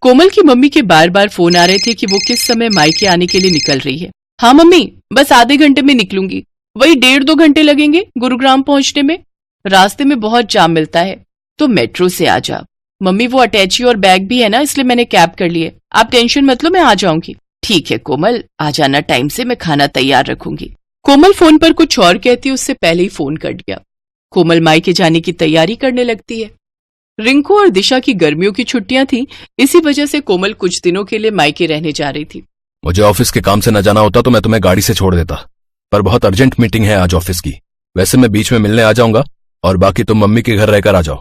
कोमल की मम्मी के बार बार फोन आ रहे थे कि वो किस समय मायके आने के लिए निकल रही है। हाँ मम्मी, बस आधे घंटे में निकलूंगी, वही 1.5-2 घंटे लगेंगे गुरुग्राम पहुंचने में। रास्ते में बहुत जाम मिलता है, तो मेट्रो से आ जा। मम्मी वो अटैची और बैग भी है ना, इसलिए मैंने कैब कर ली है। आप टेंशन मत लो, मैं आ जाऊंगी। ठीक है कोमल, आ जाना टाइम से, मैं खाना तैयार रखूंगी। कोमल फोन पर कुछ और कहती, उससे पहले ही फोन कट गया। कोमल मायके जाने की तैयारी करने लगती है। रिंकू और दिशा की गर्मियों की छुट्टियां थी, इसी वजह से कोमल कुछ दिनों के लिए मायके रहने जा रही थी। मुझे ऑफिस के काम से न जाना होता तो मैं तुम्हें गाड़ी से छोड़ देता, पर बहुत अर्जेंट मीटिंग है आज ऑफिस की। वैसे मैं बीच में मिलने आ जाऊंगा और बाकी तुम मम्मी के घर रहकर आ जाओ,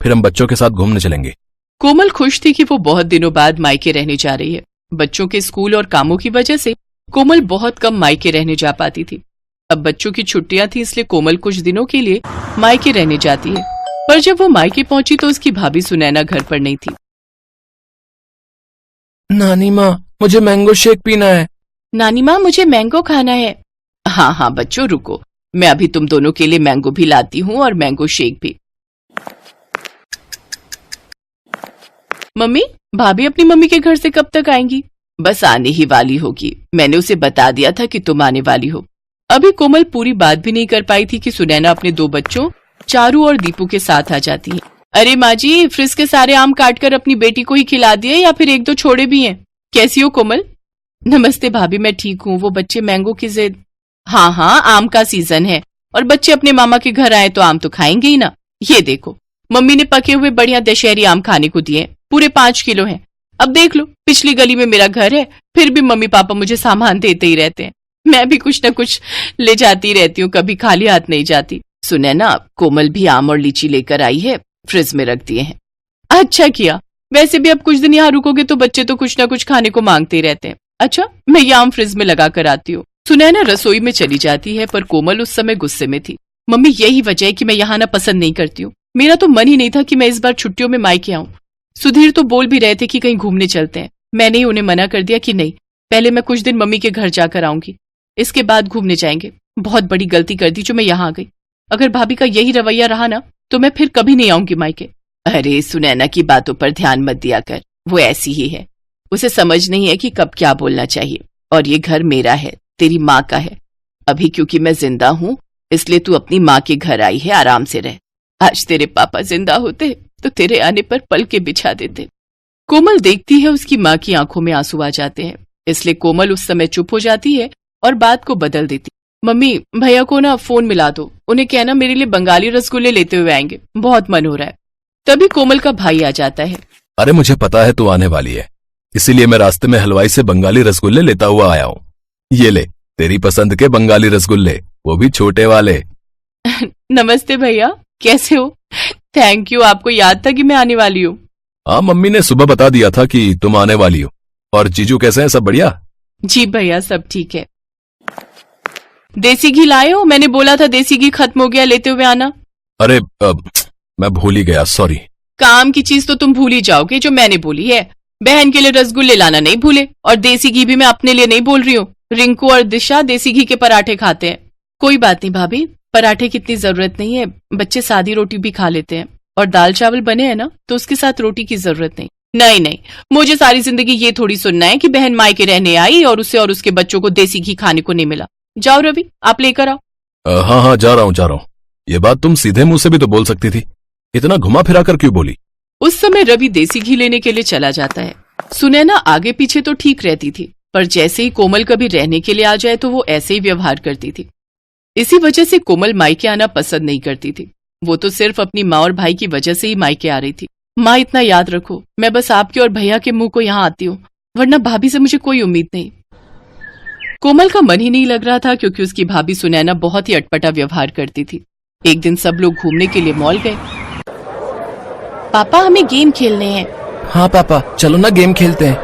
फिर हम बच्चों के साथ घूमने चलेंगे। कोमल खुश थी कि वो बहुत दिनों बाद मायके रहने जा रही है। बच्चों के स्कूल और कामों की वजह से कोमल बहुत कम मायके रहने जा पाती थी। अब बच्चों की छुट्टियां थी, इसलिए कोमल कुछ दिनों के लिए मायके रहने जाती है। पर जब वो मायके पहुंची तो उसकी भाभी सुनैना घर पर नहीं थी। नानी माँ, मुझे मैंगो शेक पीना है। नानी माँ, मुझे मैंगो खाना है। हाँ हाँ बच्चों रुको, मैं अभी तुम दोनों के लिए मैंगो भी लाती हूँ और मैंगो शेक भी। मम्मी, भाभी अपनी मम्मी के घर से कब तक आएंगी? बस आने ही वाली होगी, मैंने उसे बता दिया था कि तुम आने वाली हो। अभी कोमल पूरी बात भी नहीं कर पाई थी कि सुनैना अपने 2 बच्चों चारू और दीपू के साथ आ जाती है। अरे माँ जी, फ्रिज के सारे आम काटकर अपनी बेटी को ही खिला दिए या फिर 1-2 छोड़े भी हैं? कैसी हो कोमल? नमस्ते भाभी, मैं ठीक हूँ। वो बच्चे मैंगो की जिद। हाँ हाँ, आम का सीजन है और बच्चे अपने मामा के घर आए तो आम तो खाएंगे ही ना। ये देखो, मम्मी ने पके हुए बढ़िया दशहरी आम खाने को दिए, पूरे 5 किलो हैं। अब देख लो, पिछली गली में मेरा घर है, फिर भी मम्मी पापा मुझे सामान देते ही रहते हैं। मैं भी कुछ न कुछ ले जाती रहती हूँ, कभी खाली हाथ नहीं जाती। सुने ना, कोमल भी आम और लीची लेकर आई है, फ्रिज में रख दिए हैं। अच्छा किया, वैसे भी अब कुछ दिन यहाँ रुकोगे तो बच्चे तो कुछ ना कुछ खाने को मांगते ही रहते हैं। अच्छा, मैं ये आम फ्रिज में लगा कर आती हूँ। सुनैना रसोई में चली जाती है, पर कोमल उस समय गुस्से में थी। मम्मी, यही वजह है कि मैं यहाँ ना पसंद नहीं करती हूँ। मेरा तो मन ही नहीं था कि मैं इस बार छुट्टियों में मायके आऊँ। सुधीर तो बोल भी रहे थे कि कहीं घूमने चलते हैं। मैंने ही उन्हें मना कर दिया कि नहीं, पहले मैं कुछ दिन मम्मी के घर जाकर आऊंगी, इसके बाद घूमने जाएंगे। बहुत बड़ी गलती कर दी जो मैं यहाँ आ गई। अगर भाभी का यही रवैया रहा ना तो मैं फिर कभी नहीं आऊंगी मायके। अरे सुनैना की बातों पर ध्यान मत दिया कर, वो ऐसी ही है। उसे समझ नहीं है कि कब क्या बोलना चाहिए। और ये घर मेरा है, तेरी माँ का है। अभी क्योंकि मैं जिंदा हूँ इसलिए तू अपनी माँ के घर आई है, आराम से रह। आज तेरे पापा जिंदा होते तो तेरे आने पर पल के बिछा देते। कोमल देखती है उसकी माँ की आंखों में आंसू आ जाते हैं, इसलिए कोमल उस समय चुप हो जाती है और बात को बदल देती। मम्मी, भैया को ना फोन मिला दो, उन्हें कहना मेरे लिए बंगाली रसगुल्ले लेते हुए आएंगे, बहुत मन हो रहा है। तभी कोमल का भाई आ जाता है। अरे मुझे पता है तू आने वाली है, इसीलिए मैं रास्ते में हलवाई से बंगाली रसगुल्ले लेता हुआ आया हूँ। ये ले, तेरी पसंद के बंगाली रसगुल्ले, वो भी छोटे वाले। नमस्ते भैया, कैसे हो? थैंक यू, आपको याद था कि मैं आने वाली हूँ। हाँ, मम्मी ने सुबह बता दिया था कि तुम आने वाली हो। और जीजू कैसे हैं, सब बढ़िया? जी भैया, सब ठीक है। देसी घी लाए हो? मैंने बोला था देसी घी खत्म हो गया, लेते हुए आना। अरे मैं भूल ही गया, सॉरी। काम की चीज तो तुम भूल ही जाओगे जो मैंने बोली है। बहन के लिए रसगुल्ले लाना नहीं भूले, और देसी घी भी मैं अपने लिए नहीं बोल रही हूँ। रिंकू और दिशा देसी घी के पराठे खाते हैं। कोई बात नहीं भाभी, पराठे की इतनी जरूरत नहीं है, बच्चे सादी रोटी भी खा लेते हैं। और दाल चावल बने हैं ना, तो उसके साथ रोटी की जरूरत नहीं। नहीं नहीं, मुझे सारी जिंदगी ये थोड़ी सुनना है कि बहन मायके रहने आई और उसे और उसके बच्चों को देसी घी खाने को नहीं मिला। जाओ रवि, आप लेकर आओ। हाँ हाँ, जा रहा हूँ। ये बात तुम सीधे मुंह से भी तो बोल सकती थी, इतना घुमा फिरा कर क्यों बोली? उस समय रवि देसी घी लेने के लिए चला जाता है। सुनैना आगे पीछे तो ठीक रहती थी, पर जैसे ही कोमल कभी रहने के लिए आ जाए तो वो ऐसे ही व्यवहार करती थी। इसी वजह से कोमल मायके आना पसंद नहीं करती थी। वो तो सिर्फ अपनी माँ और भाई की वजह से ही मायके आ रही थी। माँ, इतना याद रखो, मैं बस आपके और भैया के मुंह को यहाँ आती हूँ, वरना भाभी से मुझे कोई उम्मीद नहीं। कोमल का मन ही नहीं लग रहा था, क्योंकि उसकी भाभी सुनैना बहुत ही अटपटा व्यवहार करती थी। एक दिन सब लोग घूमने के लिए मॉल गए। पापा, हमें गेम खेलने हैं। हाँ पापा, चलो ना गेम खेलते हैं।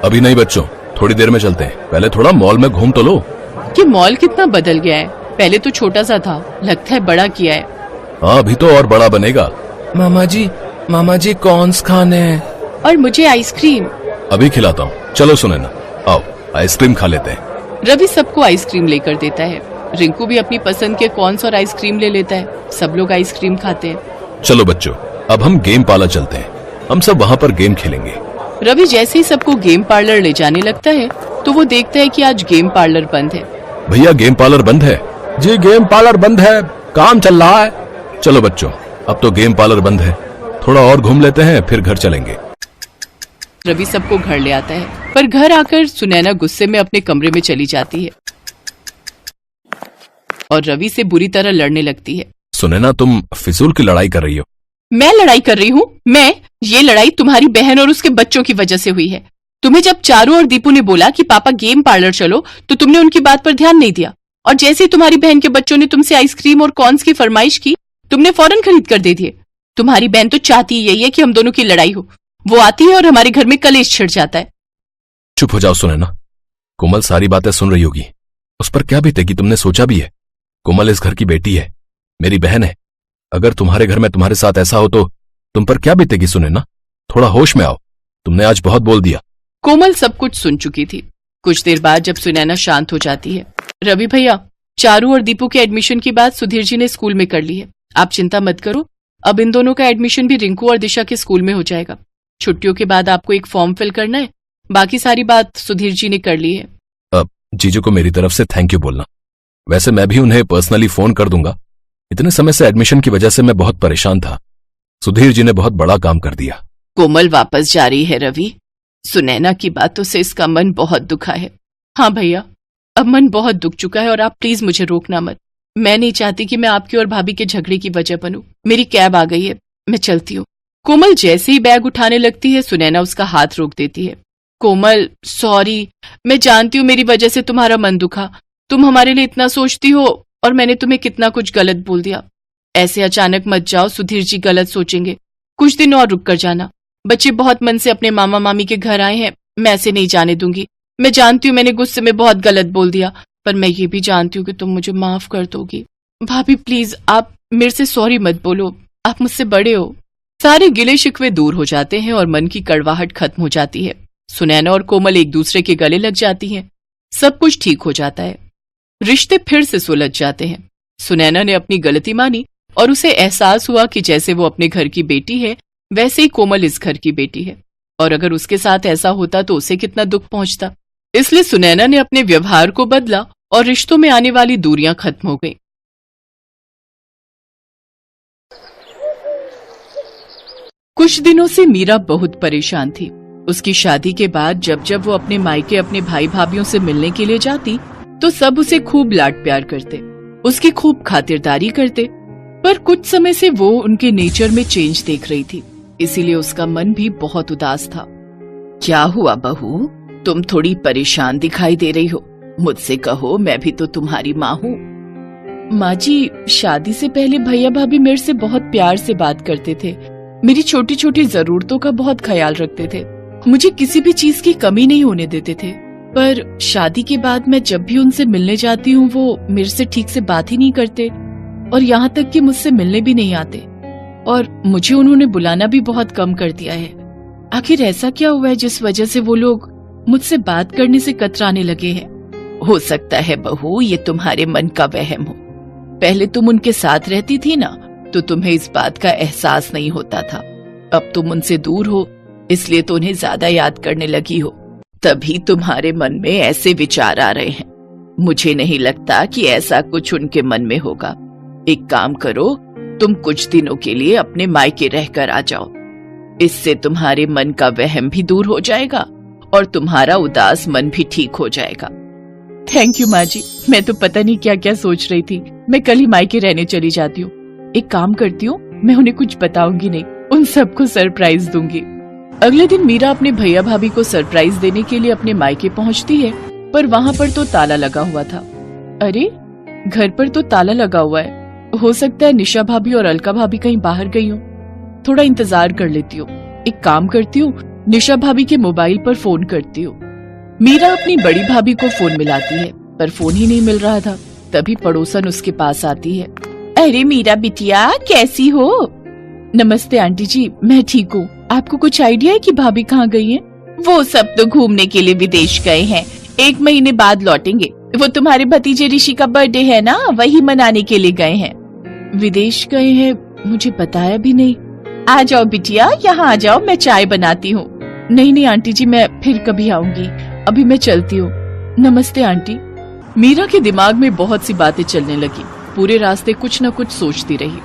अभी नहीं बच्चों, थोड़ी देर में चलते हैं, पहले थोड़ा मॉल में घूम तो लो। ये मॉल कितना बदल गया है, पहले तो छोटा सा था, लगता है बड़ा किया है। हाँ, अभी तो और बड़ा बनेगा। मामा जी कॉर्न्स खाने हैं। और मुझे आइसक्रीम। अभी खिलाता हूँ, चलो सुनैना, आओ आइसक्रीम खा लेते हैं। रवि सबको आइसक्रीम लेकर देता है। रिंकू भी अपनी पसंद के कॉर्न्स और आइसक्रीम ले लेता है। सब लोग आइसक्रीम खाते हैं। चलो बच्चों, अब हम गेम पाला चलते हैं, हम सब वहाँ पर गेम खेलेंगे। रवि जैसे ही सबको गेम पार्लर ले जाने लगता है तो वो देखता है कि आज गेम पार्लर बंद है। भैया गेम पार्लर बंद है। जी गेम पार्लर बंद है, काम चल रहा है। चलो बच्चों, अब तो गेम पार्लर बंद है, थोड़ा और घूम लेते हैं फिर घर चलेंगे। रवि सबको घर ले आता है, पर घर आकर सुनैना गुस्से में अपने कमरे में चली जाती है और रवि से बुरी तरह लड़ने लगती है। सुनैना, तुम फिजूल की लड़ाई कर रही हो। मैं लड़ाई कर रही हूँ? ये लड़ाई तुम्हारी बहन और उसके बच्चों की वजह से हुई है। तुम्हें जब चारू और दीपू ने बोला कि पापा गेम पार्लर चलो तो तुमने उनकी बात पर ध्यान नहीं दिया, और जैसे ही तुम्हारी बहन के बच्चों ने तुमसे आइसक्रीम और कॉर्न्स की फरमाइश की तुमने फौरन खरीद कर दे दिए। तुम्हारी बहन तो चाहती यही है कि हम दोनों की लड़ाई हो। वो आती है और हमारे घर में कलेश छिड़ जाता है। चुप हो जाओ सुनैना, कोमल सारी बातें सुन रही होगी, उस पर क्या बीतेगी तुमने सोचा भी है? कोमल इस घर की बेटी है, मेरी बहन है। अगर तुम्हारे घर में तुम्हारे साथ ऐसा हो तो तुम पर क्या बीतेगी सुनैना? थोड़ा होश में आओ, तुमने आज बहुत बोल दिया। कोमल सब कुछ सुन चुकी थी। कुछ देर बाद जब सुनैना शांत हो जाती है, रवि भैया, चारू और दीपू के एडमिशन की बात सुधीर जी ने स्कूल में कर ली है। आप चिंता मत करो, अब इन दोनों का एडमिशन भी रिंकू और दिशा के स्कूल में हो जाएगा। छुट्टियों के बाद आपको एक फॉर्म फिल करना है, बाकी सारी बात सुधीर जी ने कर ली है। अब जीजू को मेरी तरफ से थैंक यू बोलना। वैसे मैं भी उन्हें पर्सनली फोन कर दूंगा। इतने समय से एडमिशन की वजह से मैं बहुत परेशान था। सुधीर जी ने बहुत बड़ा काम कर दिया। कोमल वापस जा रही है रवि। सुनैना की बातों से इसका मन बहुत दुखा है। हाँ भैया, अब मन बहुत दुख चुका है और आप प्लीज मुझे रोकना मत। मैं नहीं चाहती कि मैं आपकी और भाभी के झगड़े की वजह बनूं। मेरी कैब आ गई है, मैं चलती हूँ। कोमल जैसे ही बैग उठाने लगती है सुनैना उसका हाथ रोक देती है। कोमल सॉरी, मैं जानती हूँ मेरी वजह से तुम्हारा मन दुखा। तुम हमारे लिए इतना सोचती हो और मैंने तुम्हें कितना कुछ गलत बोल दिया। ऐसे अचानक मत जाओ, सुधीर जी गलत सोचेंगे। कुछ दिन और रुक कर जाना। बच्चे बहुत मन से अपने मामा मामी के घर आए हैं, मैं ऐसे नहीं जाने दूंगी। मैं जानती हूँ मैंने गुस्से में बहुत गलत बोल दिया, पर मैं ये भी जानती हूँ कि तुम मुझे माफ कर दोगी। भाभी प्लीज आप मेरे से सॉरी मत बोलो, आप मुझसे बड़े हो। सारे गिले शिकवे दूर हो जाते हैं और मन की कड़वाहट खत्म हो जाती है। सुनैना और कोमल एक दूसरे के गले लग जाती हैं। सब कुछ ठीक हो जाता है। रिश्ते फिर से सुलझ जाते हैं। सुनैना ने अपनी गलती मानी और उसे एहसास हुआ कि जैसे वो अपने घर की बेटी है वैसे ही कोमल इस घर की बेटी है, और अगर उसके साथ ऐसा होता तो उसे कितना दुख पहुंचता। इसलिए सुनैना ने अपने व्यवहार को बदला और रिश्तों में आने वाली दूरियां खत्म हो गईं। कुछ दिनों से मीरा बहुत परेशान थी। उसकी शादी के बाद जब जब वो अपने मायके अपने भाई भाभीयों से मिलने के लिए जाती तो सब उसे खूब लाड प्यार करते, उसकी खूब खातिरदारी करते, पर कुछ समय से वो उनके नेचर में चेंज देख रही थी, इसीलिए उसका मन भी बहुत उदास था। क्या हुआ बहू, तुम थोड़ी परेशान दिखाई दे रही हो? मुझसे कहो, मैं भी तो तुम्हारी माँ हूँ। माँ जी, शादी से पहले भैया भाभी मेरे से बहुत प्यार से बात करते थे, मेरी छोटी छोटी जरूरतों का बहुत ख्याल रखते थे, मुझे किसी भी चीज की कमी नहीं होने देते थे। पर शादी के बाद मैं जब भी उनसे मिलने जाती हूँ वो मेरे से ठीक से बात ही नहीं करते और यहाँ तक कि मुझसे मिलने भी नहीं आते, और मुझे उन्होंने बुलाना भी बहुत कम कर दिया है। आखिर ऐसा क्या हुआ है जिस वजह से वो लोग मुझसे बात करने से कतराने लगे हैं? हो सकता है बहू ये तुम्हारे मन का वहम हो। पहले तुम उनके साथ रहती थी ना, तो तुम्हें इस बात का एहसास नहीं होता था। अब तुम उनसे दूर हो इसलिए तो उन्हें ज्यादा याद करने लगी हो, तभी तुम्हारे मन में ऐसे विचार आ रहे हैं। मुझे नहीं लगता कि ऐसा कुछ उनके मन में होगा। एक काम करो, तुम कुछ दिनों के लिए अपने मायके रहकर आ जाओ, इससे तुम्हारे मन का वहम भी दूर हो जाएगा और तुम्हारा उदास मन भी ठीक हो जाएगा। थैंक यू माँ जी, मैं तो पता नहीं क्या क्या सोच रही थी। मैं कल ही मायके रहने चली जाती हूँ। एक काम करती हूँ, मैं उन्हें कुछ बताऊंगी नहीं, उन सबको सरप्राइज दूंगी। अगले दिन मीरा अपने भैया भाभी को सरप्राइज देने के लिए अपने मायके पहुँचती है, पर वहाँ पर तो ताला लगा हुआ था। अरे, घर पर तो ताला लगा हुआ है, हो सकता है निशा भाभी और अलका भाभी कहीं बाहर गई हो। थोड़ा इंतजार कर लेती हूँ। एक काम करती हूँ, निशा भाभी के मोबाइल पर फोन करती हूँ। मीरा अपनी बड़ी भाभी को फोन मिलाती है, पर फोन ही नहीं मिल रहा था। तभी पड़ोसन उसके पास आती है। अरे मीरा बिटिया, कैसी हो? नमस्ते आंटी जी, मैं ठीक हूँ। आपको कुछ आइडिया है कि भाभी कहाँ गई हैं? वो सब तो घूमने के लिए विदेश गए हैं, 1 महीने बाद लौटेंगे। वो तुम्हारे भतीजे ऋषि का बर्थडे है ना, वही मनाने के लिए गए हैं। विदेश गए हैं? मुझे बताया भी नहीं। आ जाओ बिटिया, यहाँ आ जाओ, मैं चाय बनाती हूँ। नहीं नहीं आंटी जी, मैं फिर कभी आऊंगी, अभी मैं चलती हूँ। नमस्ते आंटी। मीरा के दिमाग में बहुत सी बातें चलने लगी। पूरे रास्ते कुछ न कुछ सोचती रही।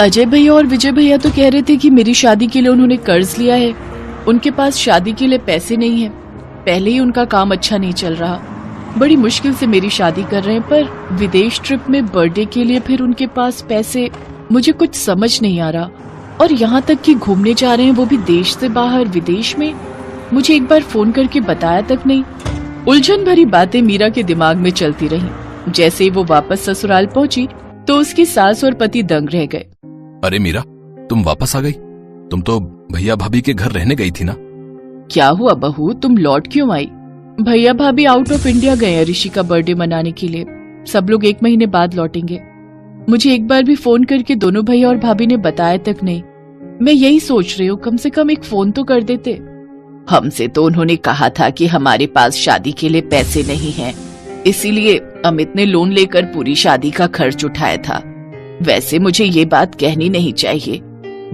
अजय भैया और विजय भैया तो कह रहे थे कि मेरी शादी के लिए उन्होंने कर्ज लिया है, उनके पास शादी के लिए पैसे नहीं है, पहले ही उनका काम अच्छा नहीं चल रहा, बड़ी मुश्किल से मेरी शादी कर रहे हैं, पर विदेश ट्रिप में बर्थडे के लिए फिर उनके पास पैसे, मुझे कुछ समझ नहीं आ रहा। और यहाँ तक कि घूमने जा रहे हैं, वो भी देश से बाहर, विदेश में, मुझे एक बार फोन करके बताया तक नहीं। उलझन भरी बातें मीरा के दिमाग में चलती रहीं। जैसे ही वो वापस ससुराल पहुंची तो उसकी सास और पति दंग रह गए। अरे मीरा, तुम वापस आ गई? तुम तो भैया भाभी के घर रहने गई थी ना? क्या हुआ बहू, तुम लौट क्यों आई? भैया भाभी आउट ऑफ इंडिया गए हैं ऋषि का बर्थडे मनाने के लिए। सब लोग 1 महीने बाद लौटेंगे। मुझे एक बार भी फोन करके दोनों भैया और भाभी ने बताया तक नहीं। मैं यही सोच रही हूँ, कम से कम एक फोन तो कर देते। हमसे तो उन्होंने कहा था कि हमारे पास शादी के लिए पैसे नहीं हैं, इसीलिए अमित ने लोन लेकर पूरी शादी का खर्च उठाया था। वैसे मुझे ये बात कहनी नहीं चाहिए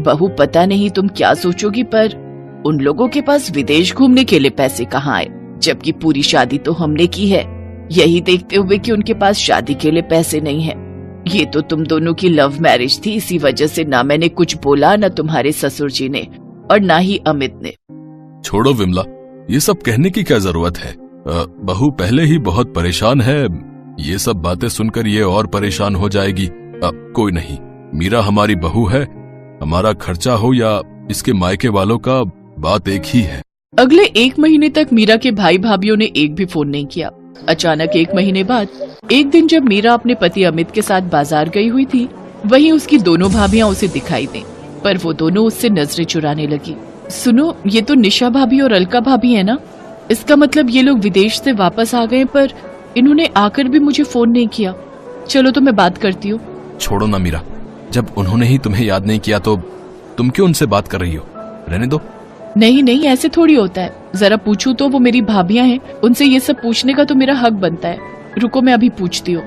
बहू, पता नहीं तुम क्या सोचोगी, पर उन लोगों के पास विदेश घूमने के लिए पैसे कहाँ आए, जबकि पूरी शादी तो हमने की है, यही देखते हुए कि उनके पास शादी के लिए पैसे नहीं है। ये तो तुम दोनों की लव मैरिज थी, इसी वजह से ना मैंने कुछ बोला, ना तुम्हारे ससुर जी ने, और ना ही अमित ने। छोड़ो विमला, ये सब कहने की क्या जरूरत है? बहू पहले ही बहुत परेशान है, ये सब बातें सुनकर ये और परेशान हो जाएगी। कोई नहीं, मीरा हमारी बहू है, हमारा खर्चा हो या इसके मायके वालों का, बात एक ही है। अगले 1 महीने तक मीरा के भाई भाभीओं ने एक भी फोन नहीं किया। अचानक 1 महीने बाद एक दिन जब मीरा अपने पति अमित के साथ बाजार गई हुई थी, वहीं उसकी दोनों भाभियां उसे दिखाई दें, पर वो दोनों उससे नजरें चुराने लगी। सुनो, ये तो निशा भाभी और अलका भाभी है ना? इसका मतलब ये लोग विदेश से वापस आ गए, पर इन्होंने आकर भी मुझे फोन नहीं किया। चलो तो मैं बात करती हूँ। छोड़ो ना मीरा, जब उन्होंने ही तुम्हें याद नहीं किया तो तुम क्यों उनसे बात कर रही हो? रहने दो। नहीं नहीं, ऐसे थोड़ी होता है। जरा पूछूं तो, वो मेरी भाभियां हैं, उनसे ये सब पूछने का तो मेरा हक बनता है। रुको, मैं अभी पूछती हूँ।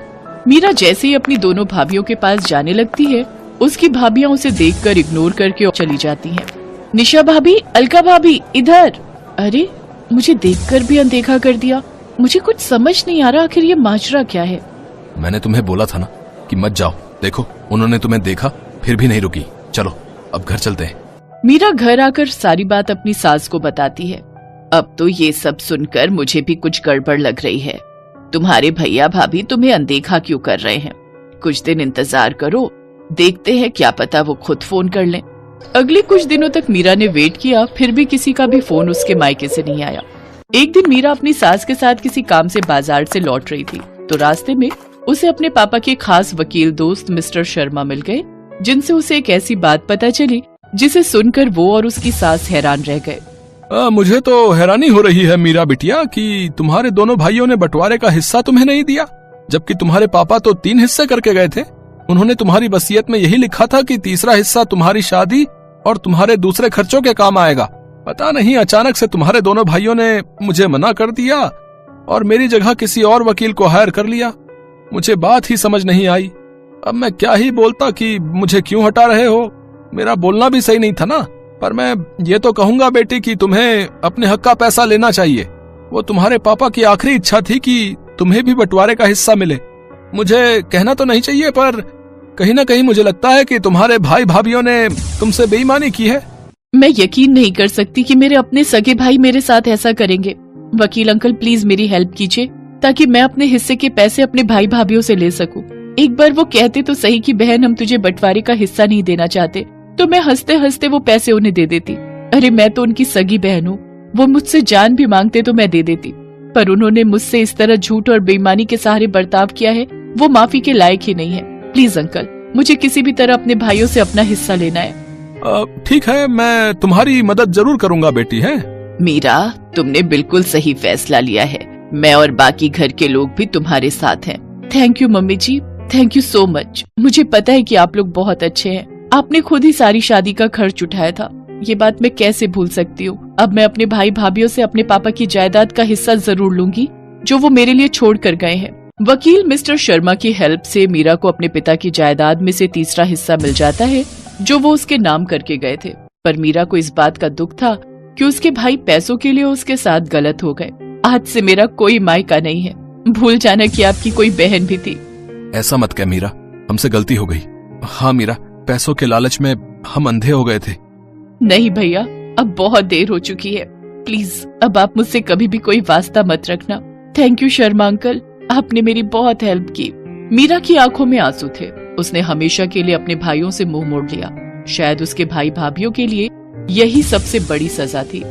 मीरा जैसे ही अपनी दोनों भाभियों के पास जाने लगती है, उसकी भाभियां उसे देखकर इग्नोर करके चली जाती हैं। निशा भाभी, अलका भाभी, इधर। अरे, मुझे देखकर भी अनदेखा कर दिया। मुझे कुछ समझ नहीं आ रहा, आखिर ये माजरा क्या है? मैंने तुम्हें बोला था ना कि मत जाओ। देखो, उन्होंने तुम्हें देखा फिर भी नहीं रुकी। चलो अब घर चलते हैं। मीरा घर आकर सारी बात अपनी सास को बताती है। अब तो ये सब सुनकर मुझे भी कुछ गड़बड़ लग रही है। तुम्हारे भैया भाभी तुम्हें अनदेखा क्यों कर रहे हैं? कुछ दिन इंतजार करो, देखते हैं, क्या पता वो खुद फोन कर लें। अगले कुछ दिनों तक मीरा ने वेट किया, फिर भी किसी का भी फोन उसके मायके से नहीं आया। एक दिन मीरा अपनी सास के साथ किसी काम से बाजार से लौट रही थी, तो रास्ते में उसे अपने पापा के खास वकील दोस्त मिस्टर शर्मा मिल गए, जिनसे उसे एक ऐसी बात पता चली जिसे सुनकर वो और उसकी सास हैरान रह गए। मुझे तो हैरानी हो रही है मीरा बिटिया कि तुम्हारे दोनों भाइयों ने बंटवारे का हिस्सा तुम्हें नहीं दिया, जबकि तुम्हारे पापा तो 3 हिस्से करके गए थे। उन्होंने तुम्हारी वसीयत में यही लिखा था कि तीसरा हिस्सा तुम्हारी शादी और तुम्हारे दूसरे खर्चों के काम आएगा। पता नहीं अचानक से तुम्हारे दोनों भाइयों ने मुझे मना कर दिया और मेरी जगह किसी और वकील को हायर कर लिया। मुझे बात ही समझ नहीं आई। अब मैं क्या ही बोलता कि मुझे क्यों हटा रहे हो। मेरा बोलना भी सही नहीं था ना, पर मैं ये तो कहूंगा बेटी कि तुम्हें अपने हक का पैसा लेना चाहिए। वो तुम्हारे पापा की आखिरी इच्छा थी कि तुम्हें भी बंटवारे का हिस्सा मिले। मुझे कहना तो नहीं चाहिए, पर कहीं ना कहीं मुझे लगता है कि तुम्हारे भाई भाभीओं ने तुमसे बेईमानी की है। मैं यकीन नहीं कर सकती कि मेरे अपने सगे भाई मेरे साथ ऐसा करेंगे। वकील अंकल, प्लीज मेरी हेल्प कीजिए, ताकि मैं अपने हिस्से के पैसे अपने भाई भाभीओं से ले सकूं। एक बार वो कहते तो सही कि बहन, हम तुझे बंटवारे का हिस्सा नहीं देना चाहते, तो मैं हंसते हंसते वो पैसे उन्हें दे देती। अरे, मैं तो उनकी सगी बहन हूँ। वो मुझसे जान भी मांगते तो मैं दे देती, पर उन्होंने मुझसे इस तरह झूठ और बेईमानी के सहारे बर्ताव किया है, वो माफी के लायक ही नहीं है। प्लीज अंकल, मुझे किसी भी तरह अपने भाइयों से अपना हिस्सा लेना है। ठीक है, मैं तुम्हारी मदद जरूर करूंगा बेटी। है मीरा, तुमने बिल्कुल सही फैसला लिया है। मैं और बाकी घर के लोग भी तुम्हारे साथ हैं। Thank you mummy ji, thank you so much. मुझे पता है कि आप लोग बहुत अच्छे हैं। आपने खुद ही सारी शादी का खर्च उठाया था, ये बात मैं कैसे भूल सकती हूँ। अब मैं अपने भाई भाभीओं से अपने पापा की जायदाद का हिस्सा जरूर लूंगी, जो वो मेरे लिए छोड़ कर गए हैं। वकील मिस्टर शर्मा की हेल्प से मीरा को अपने पिता की जायदाद में से तीसरा हिस्सा मिल जाता है, जो वो उसके नाम करके गए थे। पर मीरा को इस बात का दुख था कि उसके भाई पैसों के लिए उसके साथ गलत हो गए। आज से मेरा कोई मायका नहीं है। भूल जाना कि आपकी कोई बहन भी थी। ऐसा मत कह मीरा, हमसे गलती हो गई। हाँ मीरा, पैसों के लालच में हम अंधे हो गए थे। नहीं भैया, अब बहुत देर हो चुकी है। प्लीज अब आप मुझसे कभी भी कोई वास्ता मत रखना। थैंक यू शर्मा अंकल, आपने मेरी बहुत हेल्प की। मीरा की आंखों में आंसू थे। उसने हमेशा के लिए अपने भाइयों से मुंह मोड़ लिया। शायद उसके भाई भाभीियों के लिए यही सबसे बड़ी सजा थी।